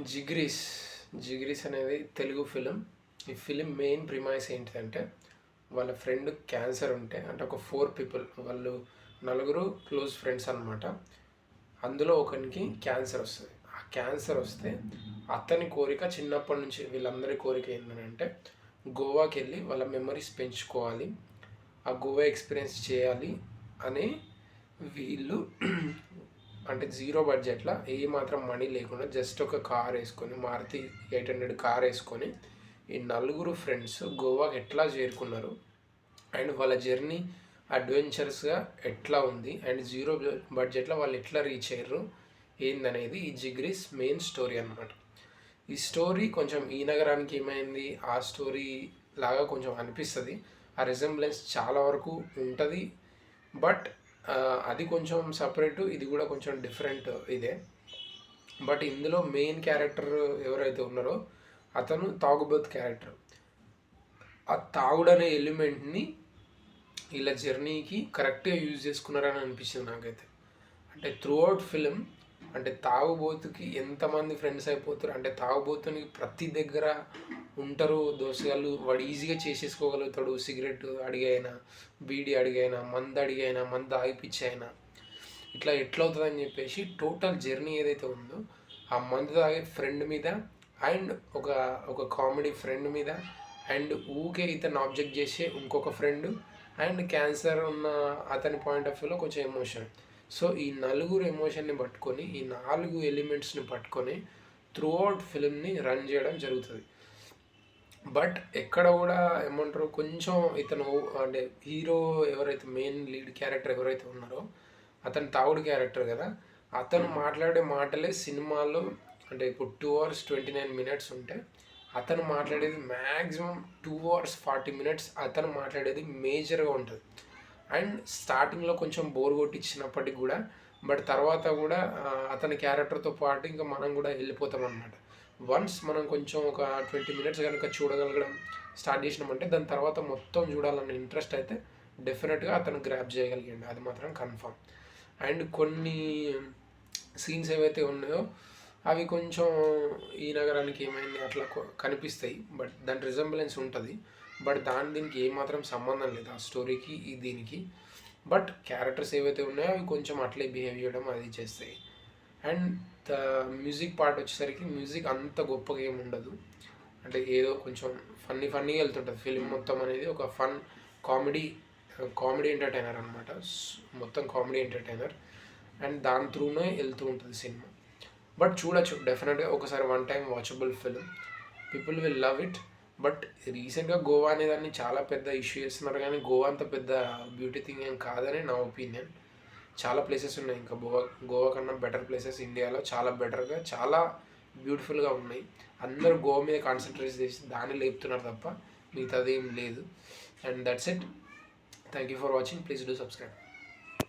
జిగ్రీస్ జిగ్రీస్ అనేది తెలుగు ఫిలిం. ఈ film main premise ఏంటిదంటే వాళ్ళ ఫ్రెండ్ క్యాన్సర్ ఉంటే, అంటే ఒక 4 పీపుల్, వాళ్ళు నలుగురు క్లోజ్ ఫ్రెండ్స్ అనమాట. అందులో ఒకరికి క్యాన్సర్ వస్తుంది. ఆ క్యాన్సర్ వస్తే అతని కోరిక చిన్నప్పటి నుంచి వీళ్ళందరి కోరిక ఏంటంటే గోవాకి వెళ్ళి వాళ్ళ మెమరీస్ పెంచుకోవాలి, ఆ గోవా ఎక్స్పీరియన్స్ చేయాలి అని వీళ్ళు అంటే జీరో బడ్జెట్లో ఏ మాత్రం మనీ లేకుండా జస్ట్ ఒక కార్ వేసుకొని, మారుతి 800 కార్ వేసుకొని ఈ నలుగురు ఫ్రెండ్స్ గోవాకి ఎట్లా చేరుకున్నారు అండ్ వాళ్ళ జర్నీ అడ్వెంచర్స్గా ఎట్లా ఉంది అండ్ జీరో బడ్జెట్లో వాళ్ళు ఎట్లా రీచ్ అయ్యారు ఏందనేది ఈ జిగ్రీస్ మెయిన్ స్టోరీ అనమాట. ఈ స్టోరీ కొంచెం ఈ నగరానికి ఏమైంది ఆ స్టోరీ లాగా కొంచెం అనిపిస్తుంది. ఆ రిజెంబ్లెన్స్ చాలా వరకు ఉంటుంది, బట్ అది కొంచెం సపరేటు, ఇది కూడా కొంచెం డిఫరెంట్ ఇదే. బట్ ఇందులో మెయిన్ క్యారెక్టర్ ఎవరైతే ఉన్నారో అతను తాగుబోతు క్యారెక్టర్. ఆ తాగుడు అనే ఎలిమెంట్ని ఇలా జర్నీకి కరెక్ట్గా యూజ్ చేసుకున్నారని అనిపించింది నాకైతే. అంటే త్రూ అవుట్ ఫిలిం అంటే తాగుబోతుకి ఎంతమంది ఫ్రెండ్స్ అయిపోతారు, అంటే తాగుబోతుని ప్రతి దగ్గర ఉంటారు దోసగాళ్ళు, వాడు ఈజీగా చేసేసుకోగలుగుతాడు. సిగరెట్ అడిగైనా, బీడీ అడిగైనా, మందు అడిగైనా, మందు ఆగిపిచ్చైనా ఇట్లా ఎట్లవుతుందని చెప్పేసి టోటల్ జర్నీ ఏదైతే ఉందో ఆ మందు తాగే ఫ్రెండ్ మీద అండ్ ఒక ఒక కామెడీ ఫ్రెండ్ మీద అండ్ ఊకే ఇతను ఆబ్జెక్ట్ చేసే ఇంకొక ఫ్రెండ్ అండ్ క్యాన్సర్ ఉన్న అతని పాయింట్ ఆఫ్ వ్యూలో కొంచెం ఎమోషన్. సో ఈ నలుగురు ఎమోషన్ని పట్టుకొని, ఈ 4 ఎలిమెంట్స్ని పట్టుకొని త్రూ అవుట్ ఫిలింని రన్ చేయడం జరుగుతుంది. బట్ ఎక్కడ కూడా ఏమంటారు, కొంచెం ఇతను అంటే హీరో ఎవరైతే మెయిన్ లీడ్ క్యారెక్టర్ ఎవరైతే ఉన్నారో అతను తాగుడు క్యారెక్టర్ కదా, అతను మాట్లాడే మాటలే సినిమాలో అంటే ఇప్పుడు 2 hours 29 minutes ఉంటే అతను మాట్లాడేది మ్యాక్సిమం 2 hours 40 minutes అతను మాట్లాడేది మేజర్గా ఉంటుంది. అండ్ స్టార్టింగ్లో కొంచెం బోర్ కొట్టించినప్పటికి కూడా, బట్ తర్వాత కూడా అతని క్యారెక్టర్తో పాటు ఇంకా మనం కూడా వెళ్ళిపోతాం అన్నమాట. వన్స్ మనం కొంచెం ఒక 20 minutes కనుక చూడగలగడం స్టార్ట్ చేసినామంటే దాని తర్వాత మొత్తం చూడాలన్న ఇంట్రెస్ట్ అయితే డెఫినెట్గా అతను గ్రాప్ చేయగలిగాడు, అది మాత్రం కన్ఫర్మ్. అండ్ కొన్ని సీన్స్ ఏవైతే ఉన్నాయో అవి కొంచెం ఈ నగరానికి ఏమైంది అట్లా కనిపిస్తాయి, బట్ దాని రిజెంబ్లెన్స్ ఉంటుంది, బట్ దీనికి ఏమాత్రం సంబంధం లేదు ఆ స్టోరీకి దీనికి. బట్ క్యారెక్టర్స్ ఏవైతే ఉన్నాయో అవి కొంచెం అట్లే బిహేవ్ చేయడం అది చేస్తాయి. అండ్ ద మ్యూజిక్ పార్ట్ వచ్చేసరికి మ్యూజిక్ అంత గొప్పగా ఏమి ఉండదు, అంటే ఏదో కొంచెం ఫన్నీగా వెళ్తుంటుంది ఫిలిం మొత్తం అనేది. ఒక ఫన్ కామెడీ ఎంటర్టైనర్ అనమాట, మొత్తం కామెడీ ఎంటర్టైనర్. అండ్ దాని త్రూనే వెళ్తూ ఉంటుంది సినిమా. బట్ చూడొచ్చు డెఫినెట్గా ఒకసారి one time watchable film, people will love it. But రీసెంట్గా గోవా అనేదాన్ని చాలా పెద్ద ఇష్యూ చేస్తున్నారు, కానీ గోవా అంత పెద్ద బ్యూటీ థింగ్ ఏం కాదని నా ఒపీనియన్. చాలా ప్లేసెస్ ఉన్నాయి ఇంకా గోవా కన్నా బెటర్ ప్లేసెస్ ఇండియాలో, చాలా బెటర్గా చాలా బ్యూటిఫుల్గా ఉన్నాయి. అందరూ గోవా మీద కాన్సన్ట్రేట్ చేసి దాన్ని లేపుతున్నారు తప్ప మిగతాది ఏం లేదు. And that's it. Thank you for watching. Please do subscribe.